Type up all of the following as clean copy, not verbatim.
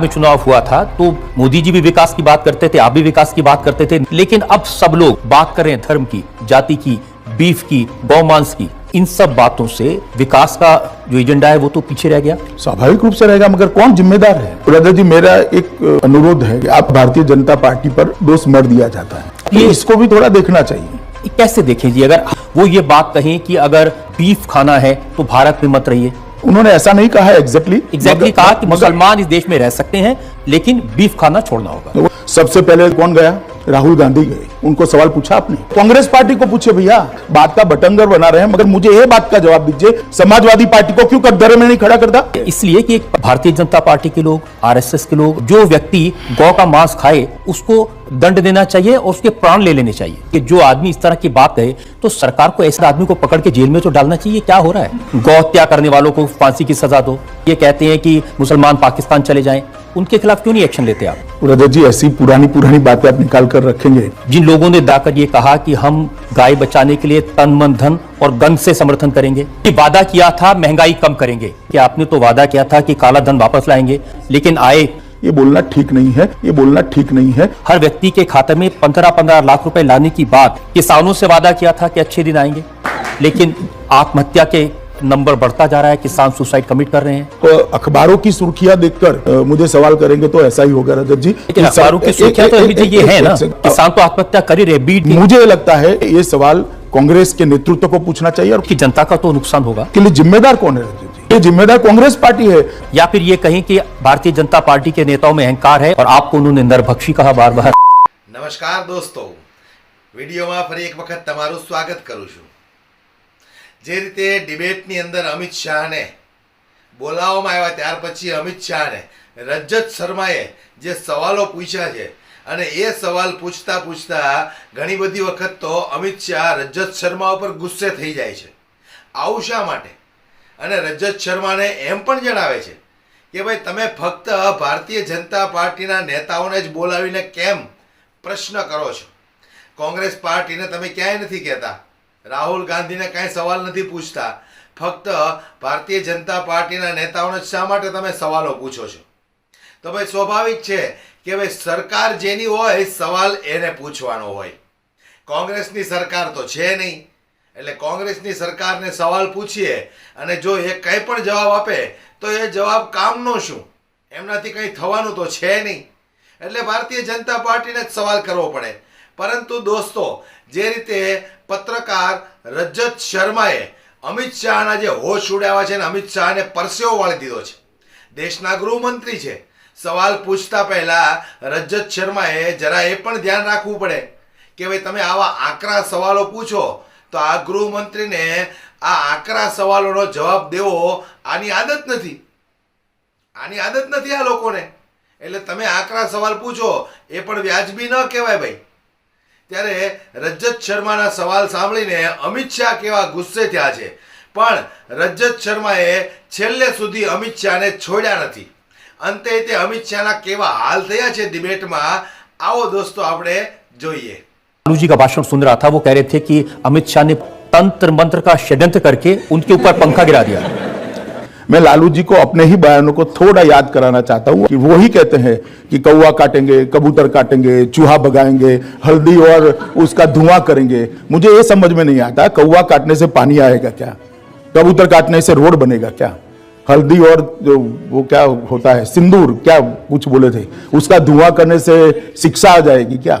में चुनाव हुआ था तो मोदी जी भी विकास की बात करते थे, आप भी विकास की बात करते थे, लेकिन अब सब लोग बात कर रहे हैं धर्म की, जाति की, बीफ की, गौमांस की। इन सब बातों से विकास का जो एजेंडा है वो तो पीछे रह गया। स्वाभाविक रूप से रहेगा, मगर कौन जिम्मेदार है? ब्रदर जी, मेरा एक अनुरोध है कि आप भारतीय जनता पार्टी पर दोष मत दिया जाता है, ये इसको भी थोड़ा देखना चाहिए। कैसे देखें जी, अगर वो ये बात कहें कि अगर बीफ खाना है तो भारत में मत रहिए। उन्होंने ऐसा नहीं कहा एग्जैक्टली कहा कि मुसलमान इस देश में रह सकते हैं लेकिन बीफ खाना छोड़ना होगा। सबसे पहले कौन गया? राहुल गांधी गए। उनको सवाल पूछा आपने? कांग्रेस पार्टी को पूछे, भैया बात का बटंगर बना रहे हैं, मगर मुझे ये बात का जवाब दीजिए, समाजवादी पार्टी को क्यों कटघरे में नहीं खड़ा करता? इसलिए कि भारतीय जनता पार्टी के लोग, आरएसएस के लोग, जो व्यक्ति गौ का मांस खाए उसको दंड देना चाहिए और उसके प्राण ले लेने चाहिए। कि जो आदमी इस तरह की बात कहे तो सरकार को ऐसे आदमी को पकड़ के जेल में तो डालना चाहिए। क्या हो रहा है? गौ हत्या करने वालों को फांसी की सजा दो। ये कहते हैं कि मुसलमान पाकिस्तान चले जाएं, उनके खिलाफ क्यों नहीं एक्शन लेते आप? ब्रदर जी, ऐसी पुरानी बातें आप निकाल कर रखेंगे। जिन लोगों ने दाकर ये कहा कि हम गाय बचाने के लिए तन मन धन और गन से समर्थन करेंगे, कि वादा किया था महंगाई कम करेंगे, कि आपने तो वादा किया था कि काला धन वापस लाएंगे, लेकिन आए। ये बोलना ठीक नहीं है, ये बोलना ठीक नहीं है। हर व्यक्ति के खाते में 15-15 लाख रुपए लाने की बात किसानों से वादा किया था कि अच्छे दिन आएंगे, लेकिन आत्महत्या के नंबर बढ़ता जा रहा है, किसान सुसाइड कमिट कर रहे हैं। तो अखबारों की सुर्खियां देखकर मुझे सवाल करेंगे तो ऐसा ही होगा रजत जी। लेकिन अखबारों की सुर्खियां तो अभी ये है ना, किसान तो आत्महत्या कर ही रहे। बीट मुझे लगता है ये सवाल कांग्रेस के नेतृत्व को पूछना चाहिए, और कि जनता का तो नुकसान होगा। के लिए जिम्मेदार कौन है रजत जी? ये जिम्मेदार कांग्रेस पार्टी है, या फिर ये कहें कि भारतीय जनता पार्टी के नेताओं में अहंकार है और आपको उन्होंने नरभक्षी कहा बार बार। नमस्कार दोस्तों, વિડીયોમાં ફરી એક વખત તમારું સ્વાગત કરું છું। જે રીતે ડિબેટની અંદર અમિત શાહને બોલાવવામાં આવ્યા ત્યાર પછી અમિત શાહને રજત શર્માએ જે સવાલો પૂછ્યા છે અને એ સવાલ પૂછતા પૂછતા ઘણી બધી વખત તો અમિત શાહ રજત શર્મા ઉપર ગુસ્સે થઈ જાય છે। આવું શા માટે? અને રજત શર્માને એમ પણ જણાવે છે કે ભાઈ તમે ફક્ત ભારતીય જનતા પાર્ટીના नेताओने જ બોલાવીને કેમ પ્રશ્ન કરો છો? कांग्रेस पार्टी ने तमे क्यांय नहीं कहता, राहुल गांधी ने कई सवाल नहीं पूछता, फक्त भारतीय जनता पार्टी नेताओं शा माटे तमे सवालों पूछो छो? तो भाई स्वाभाविक है कि भाई सरकार जेनी होय सवाल एने पूछवानो होय। कांग्रेसनी सरकार तो छे नहीं, एटले कांग्रेसनी सरकार ने सवाल पूछीए अने जो ए कई पण जवाब आपे तो ये जवाब कामनो शुं? एमनाथी कई थवानुं तो छे नहीं, एटले भारतीय जनता पार्टी ने सवाल करवो पड़े। परंतु दोस्तों, जे रीते पत्रकार रजत शर्माए अमित शाहना जे होश उड़ाव्या छे, अमित शाह ने परसेवो वाળી દીધો છે, देशना गृहमंत्री छे, सवाल पूछता पहला रजत शर्माए जरा ए पण ध्यान राखवू पड़े कि भाई तमे आवा आकरा सवालों पूछो तो आ गृहमंत्री ने आ आकरा सवालोनो जवाब देवो आनी आदत नहीं, आनी आदत नहीं आ लोकोने। एटले तमे आकरा सवाल पूछो ए पण व्याजबी न कहेवाय भाई। ત્યારે રજત શર્માના સવાલ સાંભળીને અમિત શાહ કેવા ગુસ્સે થયા છે, પણ રજત શર્માએ છેલ્લે સુધી અમિત શાહને છોડ્યા નથી। અંતે તે અમિત શાહના કેવા હાલ થયા છે ડિબેટમાં, આવો દોસ્તો આપણે જોઈએ। लालू जी का भाषण सुन रहा था, वो कह रहे थे कि अमित शाह ने तंत्र मंत्र का षड्यंत्र करके उनके ऊपर पंखा गिरा दिया। मैं लालू जी को अपने ही बयानों को थोड़ा याद कराना चाहता हूं कि वो ही कहते हैं कि कौवा काटेंगे, कबूतर काटेंगे, चूहा भगाएंगे, हल्दी और उसका धुआं करेंगे। मुझे ये समझ में नहीं आता, कौवा काटने से पानी आएगा क्या? कबूतर काटने से रोड बनेगा क्या? हल्दी और जो वो क्या होता है सिंदूर, क्या कुछ बोले थे, उसका धुआं करने से शिक्षा आ जाएगी क्या?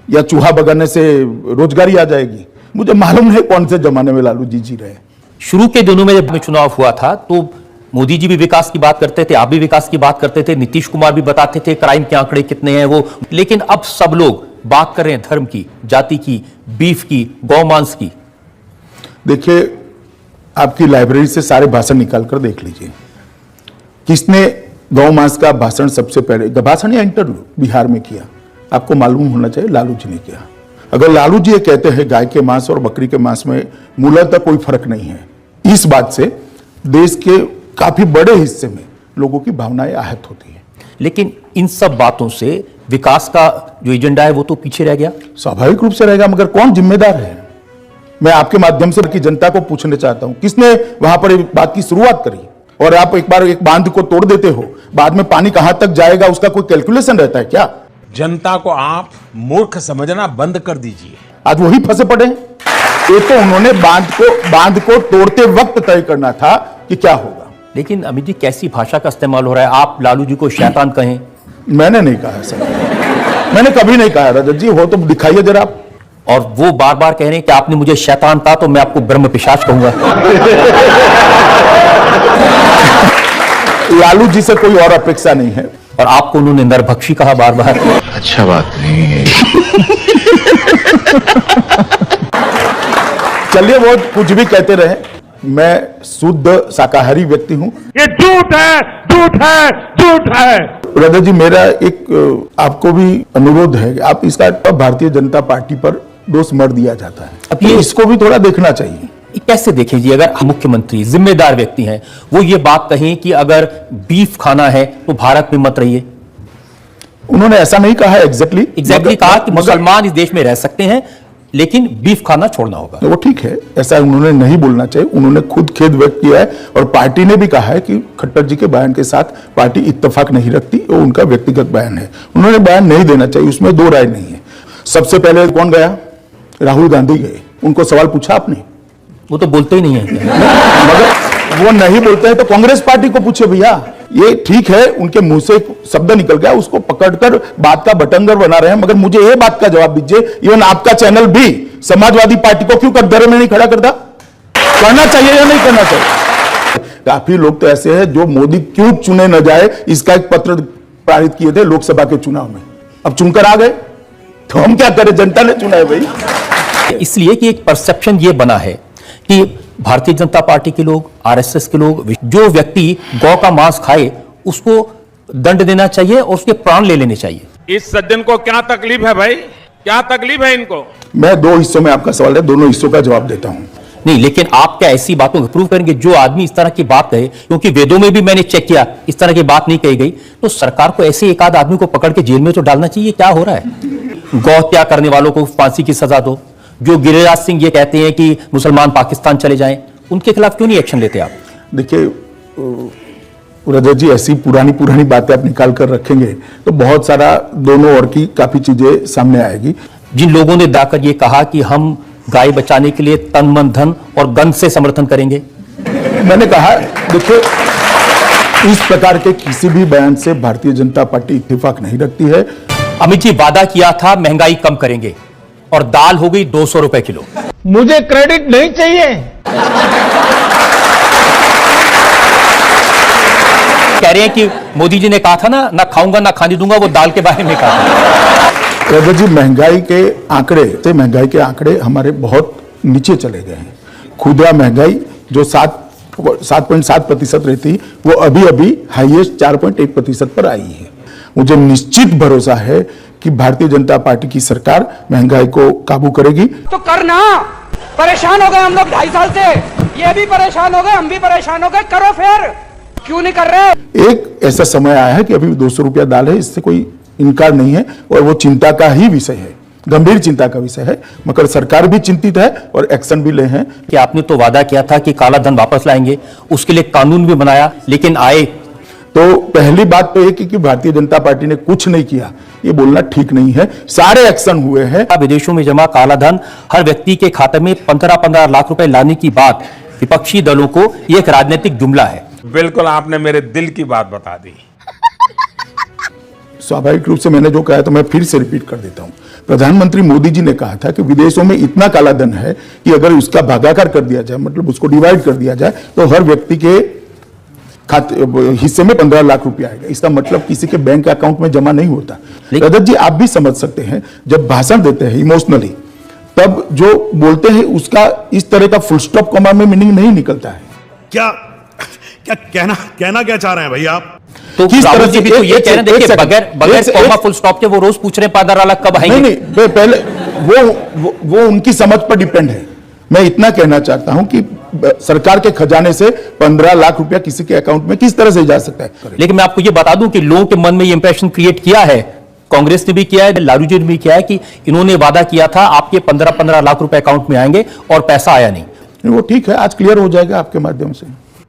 या चूहा भगाने से रोजगारी आ जाएगी? मुझे मालूम नहीं कौन से जमाने में लालू जी जी रहे। शुरू के दिनों में जब चुनाव हुआ था तो मोदी जी भी विकास की बात करते थे, आप भी विकास की बात करते थे, नीतीश कुमार भी बताते थे क्राइम के आंकड़े कितने हैं वो, लेकिन अब सब लोग बात कर रहे हैं धर्म की, जाति की, बीफ की, गौमांस की। देखिए, आपकी लाइब्रेरी से सारे भाषण निकाल कर देख लीजिए, किसने गौमांस का भाषण सबसे पहले, भाषण या इंटरव्यू बिहार में किया? आपको मालूम होना चाहिए, लालू जी ने किया। अगर लालू जी ये कहते हैं गाय के मांस और बकरी के मांस में मूलतः कोई फर्क नहीं है, इस बात से देश के काफी बड़े हिस्से में लोगों की भावनाएं आहत होती हैं। लेकिन इन सब बातों से विकास का जो एजेंडा है वो तो पीछे रह गया। स्वाभाविक रूप से रहेगा, मगर कौन जिम्मेदार है? मैं आपके माध्यम से की जनता को पूछना चाहता हूं, किसने वहां पर बात की शुरुआत करी? और आप एक बार एक बांध को तोड़ देते हो, बाद में पानी कहां तक जाएगा उसका कोई कैलकुलेशन रहता है क्या? जनता को आप मूर्ख समझना बंद कर दीजिए। आज वही फंसे पड़े हैं। ये तो उन्होंने बांध को तोड़ते वक्त तय करना था कि क्या होगा। लेकिन अमित जी, कैसी भाषा का इस्तेमाल हो रहा है? आप लालू जी को शैतान कहें। मैंने नहीं कहा सर, मैंने कभी नहीं कहा। रजत जी हो तो दिखाइए जरा आप। और वो बार बार कह रहे हैं कि आपने मुझे शैतान कहा तो मैं आपको ब्रह्म पिशाच कहूंगा। लालू जी से कोई और अपेक्षा नहीं है। और आपको उन्होंने नरभक्षी कहा बार बार। अच्छा बात नहीं है। चलिए वो कुछ भी कहते रहे, मैं शुद्ध शाकाहारी व्यक्ति हूं। ये झूठ है, झूठ है, झूठ है। रजत जी, मेरा एक आपको भी अनुरोध है कि आप इसका भारतीय जनता पार्टी पर दोष मर दिया जाता है। अब ये तो इसको भी थोड़ा देखना चाहिए। कैसे देखें जी, अगर मुख्यमंत्री जिम्मेदार व्यक्ति हैं, वो ये बात कहें कि अगर बीफ खाना है तो भारत में मत रहिए। उन्होंने ऐसा नहीं कहा एग्जैक्टली कहा कि मुसलमान इस देश में रह सकते हैं लेकिन बीफ खाना छोड़ना होगा। वो ठीक है, ऐसा उन्होंने नहीं बोलना चाहिए। उन्होंने खुद खेद व्यक्त किया है और पार्टी ने भी कहा है कि खट्टर जी के बयान के साथ पार्टी इत्तेफाक नहीं रखती। वो उनका व्यक्तिगत बयान है, उन्होंने बयान नहीं देना चाहिए, उसमें दो राय नहीं है। सबसे पहले कौन गया? राहुल गांधी गए। उनको सवाल पूछा आपने? वो तो बोलते ही नहीं है। मगर वो नहीं बोलते हैं तो कांग्रेस पार्टी को पूछे भैया। ये ठीक है, उनके मुंह से एक शब्द निकल गया, उसको पकड़कर बात का बटंगर बना रहे हैं। मगर मुझे ये बात का जवाब दीजिए, इवन आपका चैनल भी समाजवादी पार्टी को क्यों कटघरे में नहीं खड़ा करता? करना चाहिए या नहीं करना चाहिए? काफी लोग तो ऐसे हैं जो मोदी क्यों चुने न जाए इसका एक पत्र पारित किए थे लोकसभा के चुनाव में, अब चुनकर आ गए। तो हम क्या करें, जनता ने चुना है भाई। इसलिए कि एक परसेप्शन ये बना है कि भारतीय जनता पार्टी के लोग, आरएसएस के लोग, जो व्यक्ति गौ का मांस खाए उसको दंड देना चाहिए और उसके प्राण ले लेने चाहिए। इस सज्जन को क्या तकलीफ है भाई? क्या तकलीफ है इनको? मैं दो हिस्सों में आपका सवाल है, दोनों हिस्सों का जवाब देता हूं। नहीं, लेकिन आप क्या ऐसी बातों को प्रूव करेंगे? जो आदमी इस तरह की बात कहे, क्योंकि वेदों में भी मैंने चेक किया इस तरह की बात नहीं कही गई, तो सरकार को ऐसे एक आध आदमी को पकड़ के जेल में तो डालना चाहिए। क्या हो रहा है? गौ हत्या करने वालों को फांसी की सजा दो। जो गिरिराज सिंह ये कहते हैं कि मुसलमान पाकिस्तान चले जाएं, उनके खिलाफ क्यों नहीं एक्शन लेते आप? देखिए रजत जी, ऐसी पुरानी बातें आप निकाल कर रखेंगे तो बहुत सारा दोनों और की काफी चीजें सामने आएगी। जिन लोगों ने दाकर ये कहा कि हम गाय बचाने के लिए तन मन धन और गन से समर्थन करेंगे, मैंने कहा देखिए, इस प्रकार के किसी भी बयान से भारतीय जनता पार्टी इत्तेफाक नहीं रखती है। अमित जी वादा किया था महंगाई कम करेंगे और दाल हो गई 200 रुपए किलो। मुझे क्रेडिट नहीं चाहिए। कह रहे हैं कि मोदी जी ने कहा था ना खाऊंगा ना खाने दूंगा, वो दाल के बारे में कहा था। रजत जी, महंगाई के आंकड़े हमारे बहुत नीचे चले गए हैं। खुदरा महंगाई जो 7.7% रहती, वो अभी हाईएस्ट 4.1% पर आई है। मुझे निश्चित भरोसा है कि भारतीय जनता पार्टी की सरकार महंगाई को काबू करेगी। तो करना, परेशान हो गए हम लोग 2.5 साल से, ये भी परेशान हो गए, हम भी परेशान हो गए, करो फिर, क्यों नहीं कर रहे? एक ऐसा समय आया है कि अभी 200 रुपया दाल है, इससे कोई इनकार नहीं है और वो चिंता का ही विषय है, गंभीर चिंता का विषय है। मगर सरकार भी चिंतित है और एक्शन भी ले हैं। कि आपने तो वादा किया था कि काला धन वापस लाएंगे, उसके लिए कानून भी बनाया, लेकिन आए तो पहली बात तो ये कि भारतीय जनता पार्टी ने कुछ नहीं किया, ये बोलना ठीक नहीं है। सारे एक्शन हुए हैं। विदेशों में जमा काला धन हर व्यक्ति के खाते में 15-15 लाख रुपए लाने की बात विपक्षी दलों को ये एक राजनीतिक जुमला है। बिल्कुल, आपने मेरे दिल की बात बता दी। स्वाभाविक रूप से मैंने जो कहा तो मैं फिर से रिपीट कर देता हूं। प्रधानमंत्री मोदी जी ने कहा था कि विदेशों में इतना काला धन है कि अगर उसका भागाकार कर दिया जाए, मतलब उसको डिवाइड कर दिया जाए, तो हर व्यक्ति के हिस्से में 15 लाख रुपया आएगा। इसका मतलब किसी के बैंक अकाउंट में जमा नहीं होता। रजत जी, आप भी समझ सकते हैं, जब भाषण देते हैं इमोशनली, तब जो बोलते हैं उसका इस तरह का फुल स्टॉप कॉमा में मीनिंग नहीं निकलता है। क्या कहना क्या चाह रहे हैं भैया आप? तो किस तरह से भी तो ये कह रहे हैं, देखिए बगैर कॉमा फुल स्टॉप के वो रोज पूछ रहे हैं 15 लाख कब आएंगे। नहीं, पहले वो उनकी समझ पर डिपेंड है। मैं इतना कहना चाहता हूं कि सरकार के खजाने से 15 लाख रुपया किसी के अकाउंट में किस तरह से जा सकता है। लेकिन मैं आपको ये बता दूं कि लोगों के मन में ये इंप्रेशन क्रिएट किया है, कांग्रेस ने भी किया है, लालू जी ने भी किया है कि इन्होंने वादा किया था आपके 15-15 लाख रुपए अकाउंट में आएंगे और पैसा आया नहीं। वो ठीक है, आज क्लियर हो जाएगा आपके माध्यम से।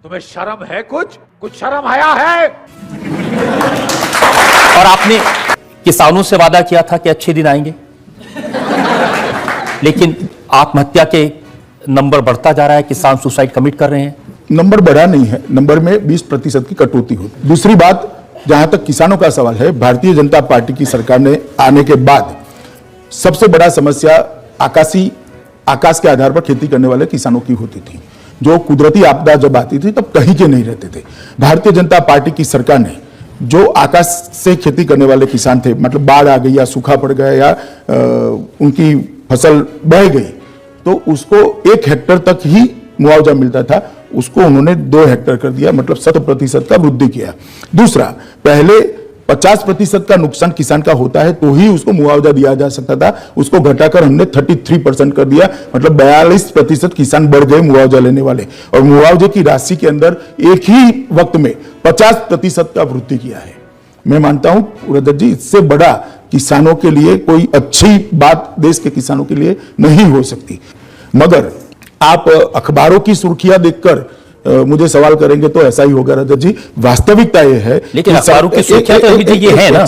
तुम्हें शर्म है? कुछ शर्म आया है? और आपने किसानों से वादा किया था कि अच्छे दिन आएंगे, लेकिन आत्महत्या के नंबर बढ़ता जा रहा है, किसान सुसाइड कमिट कर रहे हैं। नंबर बढ़ा नहीं है, नंबर में 20% की कटौती हुई। दूसरी बात, जहां तक किसानों का सवाल है, भारतीय जनता पार्टी की सरकार ने आने के बाद सबसे बड़ा समस्या आकाश के आधार पर खेती करने वाले किसानों की होती थी। जो कुदरती आपदा जब आती थी तब कहीं के नहीं रहते थे। भारतीय जनता पार्टी की सरकार ने जो आकाश से खेती करने वाले किसान थे, मतलब बाढ़ आ गई या सूखा पड़ गया या उनकी फसल बह गई, तो उसको 1 हेक्टेयर तक ही मुआवजा मिलता था, उसको उन्होंने 2 हेक्टेयर कर दिया, मतलब 100% का वृद्धि किया। दूसरा, पहले 50% का नुकसान किसान का होता है तो ही उसको मुआवजा दिया जा सकता था, उसको घटाकर हमने 33% कर दिया, मतलब 42% किसान बढ़ गए मुआवजा लेने वाले। और मुआवजे की राशि के अंदर एक ही वक्त में 50% का वृद्धि किया है। मैं मानता हूं रजत जी, इससे बड़ा किसानों के लिए कोई अच्छी बात देश के किसानों के लिए नहीं हो सकती। मगर आप अखबारों की सुर्खियां देखकर मुझे सवाल करेंगे तो ऐसा ही होगा रजत जी। वास्तविकता यह है, लेकिन अखबारों की सुर्खियां तो अभी ये है ना,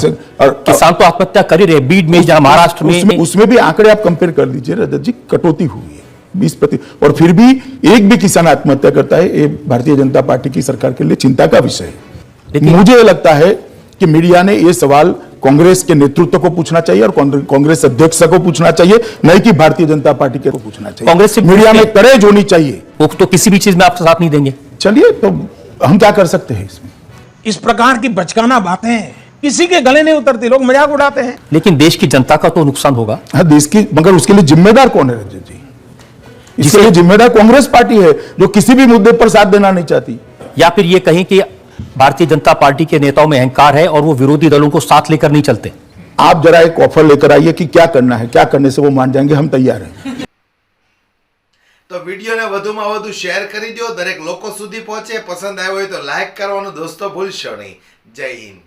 और किसान तो आत्महत्या कर ही रहे। बीड में, जहां महाराष्ट्र में, उसमें भी आंकड़े आप कंपेयर कर लीजिए रजत जी, कटौती हुई है 20%, और फिर भी एक भी किसान आत्महत्या करता है। ये भारतीय जनता पार्टी की सरकार के लिए चिंता का विषय है। मुझे लगता है कि मीडिया ने ये सवाल कांग्रेस के नेतृत्व को पूछना चाहिए और कांग्रेस अध्यक्ष को पूछना चाहिए, नहीं कि भारतीय जनता पार्टी के को पूछना चाहिए। कांग्रेस से मीडिया में करेज होनी चाहिए। वो तो किसी भी चीज में आपका साथ नहीं देंगे। चलिए, तो हम क्या कर सकते हैं इसमें? इस प्रकार की बचकाना बातें किसी के गले नहीं उतरती, लोग मजाक उड़ाते हैं। लेकिन देश की जनता का तो नुकसान होगा। हाँ, देश की, मगर उसके लिए जिम्मेदार कौन है रजत जी? इसके लिए जिम्मेदार कांग्रेस पार्टी है, जो किसी भी मुद्दे पर साथ देना नहीं चाहती। या फिर ये कहें कि भारतीय जनता पार्टी के नेताओं में अहंकार है और वो विरोधी दलों को साथ लेकर नहीं चलते। आप जरा एक ऑफर लेकर आइए कि क्या करना है, क्या करने से वो मान जाएंगे, हम तैयार हैं। तो વિડિયોને વધુમાં વધુ શેર કરી દો, દરેક લોકો સુધી પહોંચે। પસંદ આવ્યો હોય તો લાઈક કરવાનું દોસ્તો ભૂલશો નહીં। જય હિન્દ।